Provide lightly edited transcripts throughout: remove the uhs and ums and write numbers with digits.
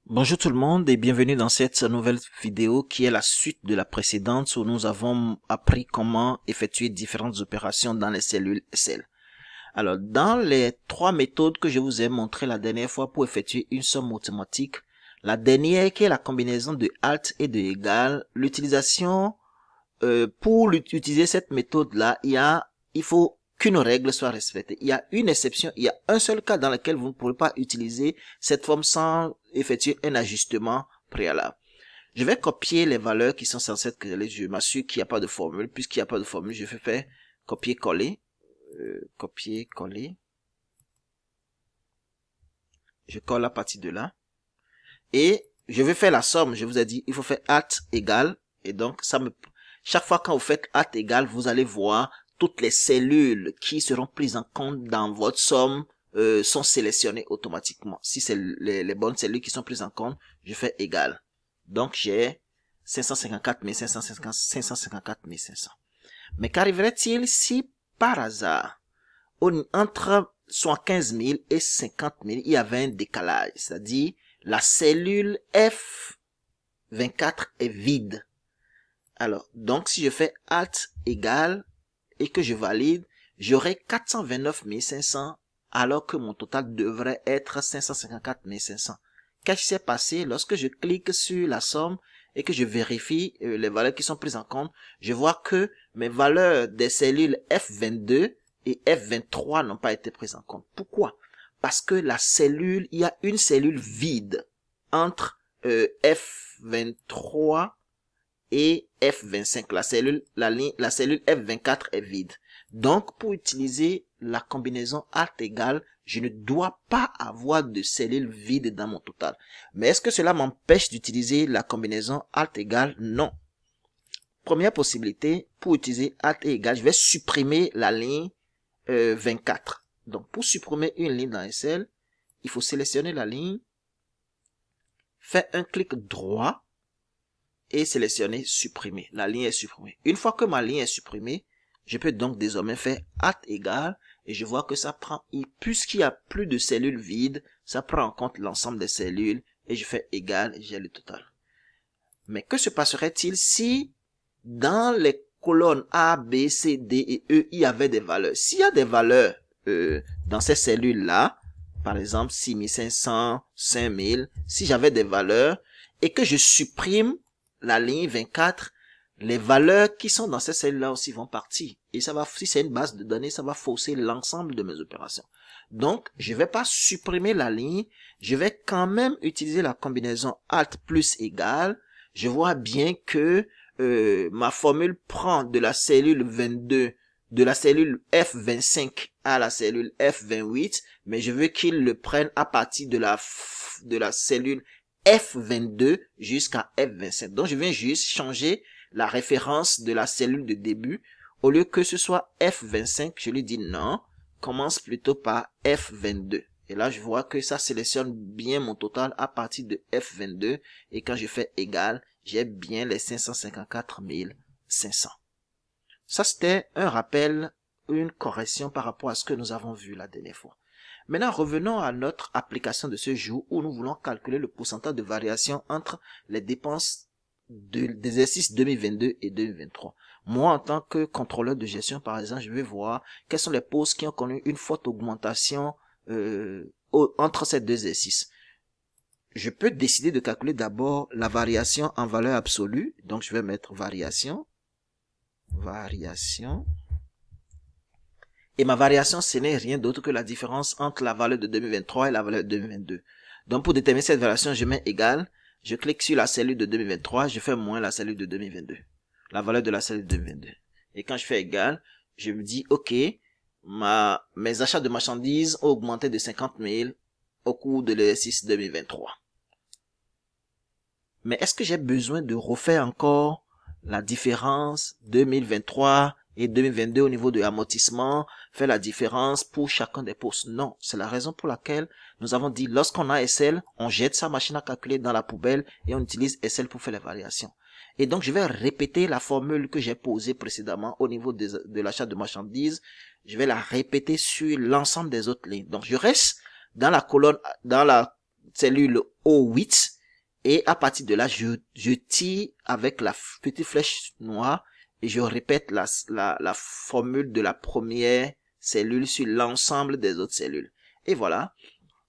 Bonjour tout le monde et bienvenue dans cette nouvelle vidéo qui est la suite de la précédente où nous avons appris comment effectuer différentes opérations dans les cellules SL. Alors, dans les trois méthodes que je vous ai montrées la dernière fois pour effectuer une somme mathématique, la dernière qui est la combinaison de alt et de égal, l'utilisation, pour utiliser cette méthode-là, il faut qu'une règle soit respectée. Il y a une exception, il y a un seul cas dans lequel vous ne pourrez pas utiliser cette forme sans effectuer un ajustement préalable. Je vais copier les valeurs qui sont censées être créées. Je m'assure qu'il n'y a pas de formule. Puisqu'il n'y a pas de formule, je vais faire copier-coller. Copier-coller. Je colle à partir de là. Et je vais faire la somme. Je vous ai dit, il faut faire alt égal. Et donc, chaque fois quand vous faites alt égal, vous allez voir toutes les cellules qui seront prises en compte dans votre somme sont sélectionnées automatiquement. Si c'est les bonnes cellules qui sont prises en compte, je fais égal. Donc, j'ai 554 550, 554 500. Mais qu'arriverait-il si, par hasard, entre 15 000 et 50 000, il y avait un décalage, c'est-à-dire la cellule F24 est vide. Alors, donc si je fais alt égal et que je valide, j'aurai 429 500 alors que mon total devrait être 554 500. Qu'est-ce qui s'est passé? Lorsque je clique sur la somme et que je vérifie les valeurs qui sont prises en compte, je vois que mes valeurs des cellules F22 et F23 n'ont pas été prises en compte. Pourquoi? Parce que il y a une cellule vide entre F23 et F25. La cellule F24 est vide. Donc, pour utiliser la combinaison alt égal, je ne dois pas avoir de cellules vides dans mon total. Mais est-ce que cela m'empêche d'utiliser la combinaison alt égal? Non. Première possibilité, pour utiliser alt et égal, je vais supprimer la ligne 24. Donc, pour supprimer une ligne dans SL, il faut sélectionner la ligne, faire un clic droit et sélectionner supprimer. La ligne est supprimée. Une fois que ma ligne est supprimée, je peux donc désormais faire alt égal et je vois que ça prend, puisqu'il n'y a plus de cellules vides, ça prend en compte l'ensemble des cellules et je fais égal, j'ai le total. Mais que se passerait-il si dans les colonnes A, B, C, D et E, il y avait des valeurs? S'il y a des valeurs dans ces cellules-là, par exemple 6500, 5000, si j'avais des valeurs et que je supprime la ligne 24, les valeurs qui sont dans ces cellules-là aussi vont partir. Et ça va, si c'est une base de données, ça va fausser l'ensemble de mes opérations. Donc, je vais pas supprimer la ligne, je vais quand même utiliser la combinaison alt plus égal. Je vois bien que ma formule prend de la cellule 22, de la cellule F25 à la cellule F28, mais je veux qu'il le prenne à partir de la cellule F22 jusqu'à F25. Donc, je viens juste changer la référence de la cellule de début. Au lieu que ce soit F25, je lui dis non, commence plutôt par F22. Et là, je vois que ça sélectionne bien mon total à partir de F22. Et quand je fais égal, j'ai bien les 554 500. Ça, c'était un rappel, une correction par rapport à ce que nous avons vu la dernière fois. Maintenant, revenons à notre application de ce jour où nous voulons calculer le pourcentage de variation entre les dépenses d'exercice 2022 et 2023. Moi, en tant que contrôleur de gestion, par exemple, je vais voir quels sont les postes qui ont connu une forte augmentation entre ces deux exercices. Je peux décider de calculer d'abord la variation en valeur absolue. Donc, je vais mettre variation. Et ma variation, ce n'est rien d'autre que la différence entre la valeur de 2023 et la valeur de 2022. Donc, pour déterminer cette variation, je mets égal. Je clique sur la cellule de 2023, je fais moins la cellule de 2022. La valeur de la cellule de 2022. Et quand je fais égal, je me dis, OK, mes achats de marchandises ont augmenté de 50 000 au cours de l'exercice 2023. Mais est-ce que j'ai besoin de refaire encore la différence 2023 et 2022 au niveau de l'amortissement, faire la différence pour chacun des postes? Non, c'est la raison pour laquelle nous avons dit, lorsqu'on a Excel, on jette sa machine à calculer dans la poubelle et on utilise Excel pour faire les variations. Et donc, je vais répéter la formule que j'ai posée précédemment au niveau de l'achat de marchandises. Je vais la répéter sur l'ensemble des autres lignes. Donc, je reste dans la colonne, dans la cellule O8 Et à partir de là, je tire avec la petite flèche noire et je répète la formule de la première cellule sur l'ensemble des autres cellules. Et voilà,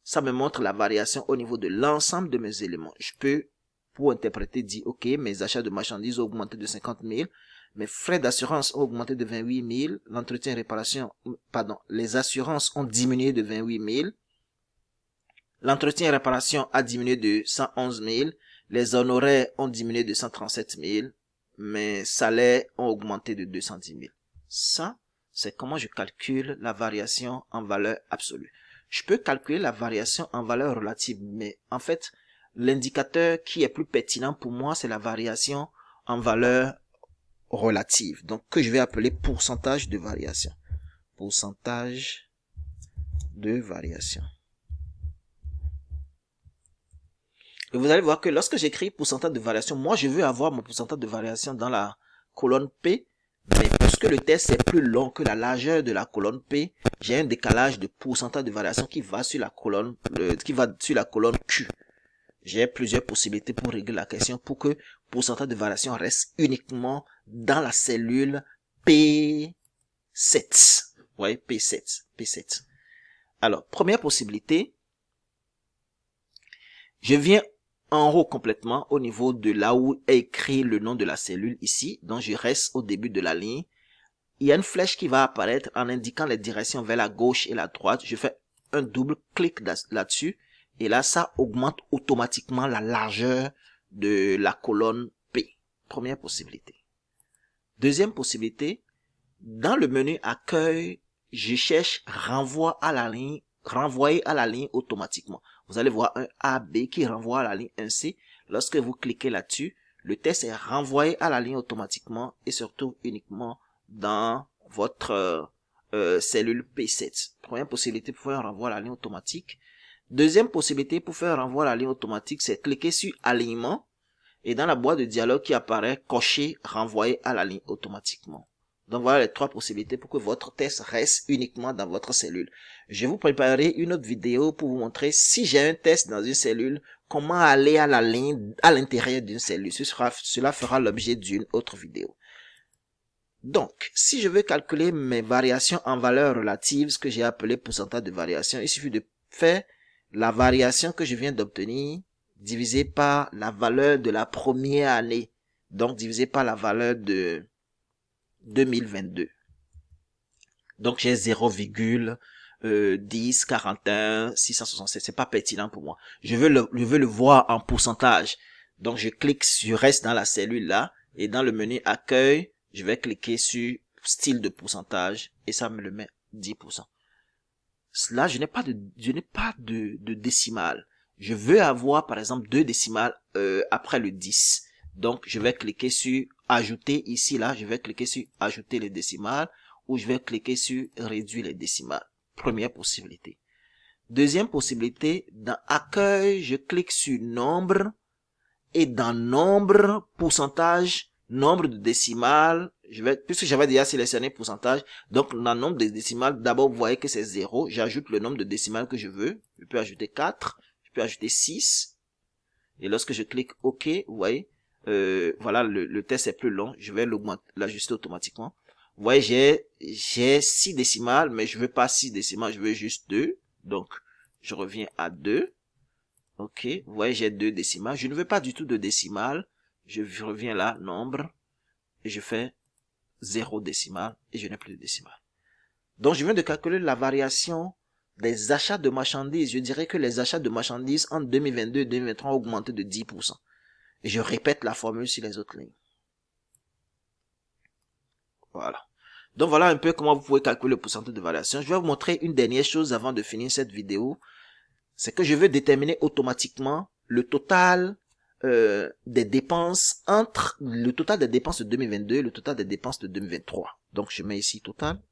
ça me montre la variation au niveau de l'ensemble de mes éléments. Je peux, pour interpréter, dire, ok, mes achats de marchandises ont augmenté de 50 000, mes frais d'assurance ont augmenté de 28 000, l'entretien et réparation, pardon, les assurances ont diminué de 28 000, l'entretien et réparation a diminué de 111 000, les honoraires ont diminué de 137 000, mes salaires ont augmenté de 210 000. Ça, c'est comment je calcule la variation en valeur absolue. Je peux calculer la variation en valeur relative, mais en fait, l'indicateur qui est plus pertinent pour moi, c'est la variation en valeur relative. Donc, que je vais appeler pourcentage de variation. Pourcentage de variation. Et vous allez voir que lorsque j'écris pourcentage de variation, moi, je veux avoir mon pourcentage de variation dans la colonne P. Mais puisque le test est plus long que la largeur de la colonne P, j'ai un décalage de pourcentage de variation qui va sur la colonne, Q. J'ai plusieurs possibilités pour régler la question pour que pourcentage de variation reste uniquement dans la cellule P7. Ouais, P7. Alors, première possibilité, je viens en haut complètement au niveau de là où est écrit le nom de la cellule ici. Donc, je reste au début de la ligne. Il y a une flèche qui va apparaître en indiquant les directions vers la gauche et la droite. Je fais un double clic là-dessus. Et là, ça augmente automatiquement la largeur de la colonne P. Première possibilité. Deuxième possibilité, dans le menu accueil, je cherche renvoyer à la ligne automatiquement. Vous allez voir un AB qui renvoie à la ligne 1C. Lorsque vous cliquez là-dessus, le test est renvoyé à la ligne automatiquement et se retrouve uniquement dans votre cellule P7. Première possibilité pour faire un renvoi à la ligne automatique. Deuxième possibilité pour faire un renvoi à la ligne automatique, c'est cliquer sur alignement et dans la boîte de dialogue qui apparaît, cocher renvoyer à la ligne automatiquement. Donc voilà les trois possibilités pour que votre test reste uniquement dans votre cellule. Je vais vous préparer une autre vidéo pour vous montrer si j'ai un test dans une cellule, comment aller à la ligne à l'intérieur d'une cellule. Cela fera l'objet d'une autre vidéo. Donc, si je veux calculer mes variations en valeur relative, ce que j'ai appelé pourcentage de variation, il suffit de faire la variation que je viens d'obtenir divisé par la valeur de la première année. Donc, divisé par la valeur de 2022. Donc, j'ai 0,1041 667. C'est pas pertinent pour moi. Je veux le voir en pourcentage. Donc, je reste dans la cellule là et dans le menu accueil, je vais cliquer sur style de pourcentage et ça me le met 10%. Là, je n'ai pas de décimale. Je veux avoir, par exemple, 2 décimales après le 10. Donc, je vais cliquer sur ajouter ici, là, je vais cliquer sur ajouter les décimales ou je vais cliquer sur réduire les décimales. Première possibilité. Deuxième possibilité, dans accueil, je clique sur nombre et dans nombre, pourcentage, nombre de décimales, puisque j'avais déjà sélectionné pourcentage, donc dans nombre de décimales, d'abord vous voyez que c'est 0, j'ajoute le nombre de décimales que je veux, je peux ajouter 4, je peux ajouter 6, et lorsque je clique OK, vous voyez, voilà, le test est plus long, je vais l'ajuster automatiquement. Vous voyez, j'ai 6 décimales, mais je veux pas 6 décimales, je veux juste 2, donc je reviens à 2. Ok, vous voyez, j'ai 2 décimales. Je ne veux pas du tout de décimales. Je reviens là, nombre, et je fais 0 décimale, et je n'ai plus de décimales. Donc, je viens de calculer la variation des achats de marchandises. Je dirais que les achats de marchandises en 2022 et 2023 ont augmenté de 10%. Et je répète la formule sur les autres lignes. Voilà. Donc, voilà un peu comment vous pouvez calculer le pourcentage de variation. Je vais vous montrer une dernière chose avant de finir cette vidéo. C'est que je veux déterminer automatiquement le total des dépenses entre le total des dépenses de 2022 et le total des dépenses de 2023. Donc, je mets ici total.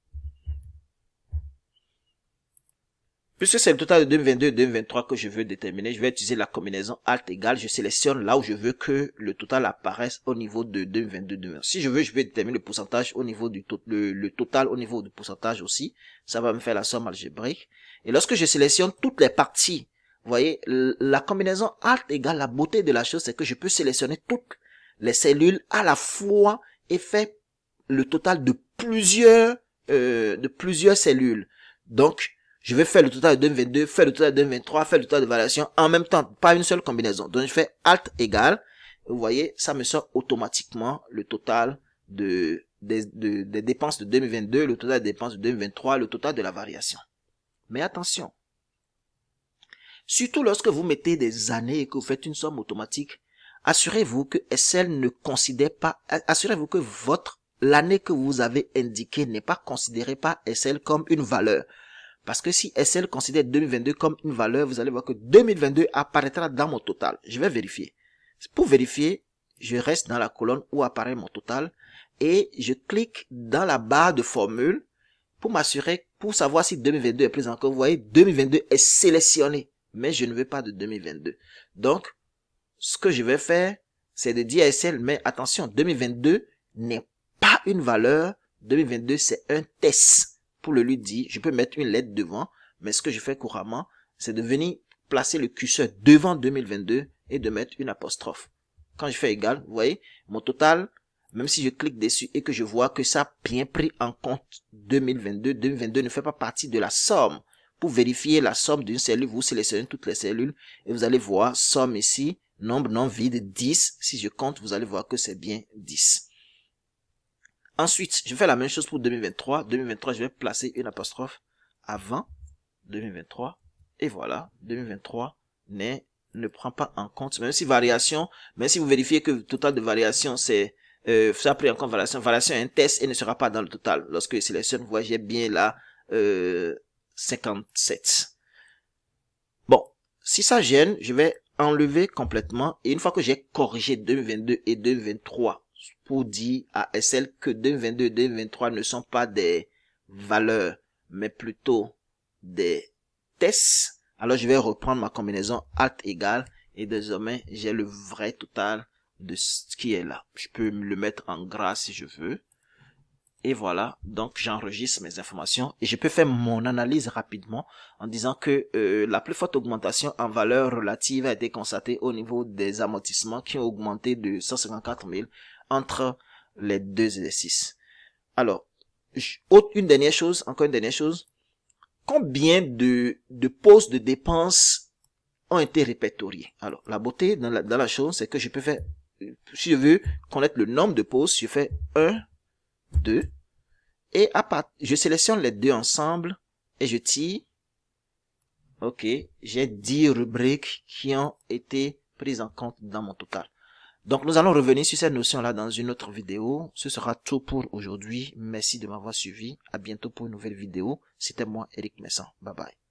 Puisque c'est le total de 2022 et 2023 que je veux déterminer, je vais utiliser la combinaison Alt égale. Je sélectionne là où je veux que le total apparaisse au niveau de 2022-2023. Si je veux, je vais déterminer le pourcentage au niveau du le total au niveau du pourcentage aussi. Ça va me faire la somme algébrique. Et lorsque je sélectionne toutes les parties Vous voyez, la combinaison Alt égale, la beauté de la chose, c'est que je peux sélectionner toutes les cellules à la fois et faire le total de plusieurs cellules. Donc, je vais faire le total de 2022, faire le total de 2023, faire le total de variation en même temps, pas une seule combinaison. Donc, je fais Alt égale. Vous voyez, ça me sort automatiquement le total des dépenses de 2022, le total des dépenses de 2023, le total de la variation. Mais attention, surtout lorsque vous mettez des années et que vous faites une somme automatique, assurez-vous que Excel ne considère pas, assurez-vous que l'année que vous avez indiquée n'est pas considérée par Excel comme une valeur. Parce que si Excel considère 2022 comme une valeur, vous allez voir que 2022 apparaîtra dans mon total. Je vais vérifier. Pour vérifier, je reste dans la colonne où apparaît mon total et je clique dans la barre de formule pour m'assurer, pour savoir si 2022 est pris en compte. Vous voyez, 2022 est sélectionné, mais je ne veux pas de 2022. Donc, ce que je vais faire, c'est de dire à Excel, mais attention, 2022 n'est pas une valeur, 2022 c'est un test. Pour le lui dire, je peux mettre une lettre devant, mais ce que je fais couramment, c'est de venir placer le curseur devant 2022 et de mettre une apostrophe. Quand je fais égal, vous voyez, mon total, même si je clique dessus et que je vois que ça a bien pris en compte 2022, 2022 ne fait pas partie de la somme. Pour vérifier la somme d'une cellule, vous sélectionnez toutes les cellules et vous allez voir somme ici, nombre non vide 10. Si je compte, vous allez voir que c'est bien 10. Ensuite, je fais la même chose pour 2023. 2023, je vais placer une apostrophe avant 2023. Et voilà, 2023 ne prend pas en compte, même si vous vérifiez que le total de variation, c'est ça a pris en compte variation est un test et ne sera pas dans le total. Lorsque je sélectionne, vous voyez bien là 57. Bon, si ça gêne, je vais enlever complètement et une fois que j'ai corrigé 2022 et 2023 pour dire à Excel que 2022 et 2023 ne sont pas des valeurs mais plutôt des tests, alors je vais reprendre ma combinaison Alt égale et désormais j'ai le vrai total de ce qui est là. Je peux le mettre en gras si je veux. Et voilà, donc j'enregistre mes informations et je peux faire mon analyse rapidement en disant que la plus forte augmentation en valeur relative a été constatée au niveau des amortissements qui ont augmenté de 154 000 entre les deux exercices. Alors, encore une dernière chose, combien de postes de dépenses ont été répertoriés? Alors, la beauté dans la chose, c'est que je peux faire, si je veux connaître le nombre de postes, je fais 1, 2, et je sélectionne les deux ensemble et je tire. Ok, j'ai 10 rubriques qui ont été prises en compte dans mon total. Donc nous allons revenir sur cette notion-là dans une autre vidéo. Ce sera tout pour aujourd'hui. Merci de m'avoir suivi. À bientôt pour une nouvelle vidéo. C'était moi, Eric Messan. Bye bye.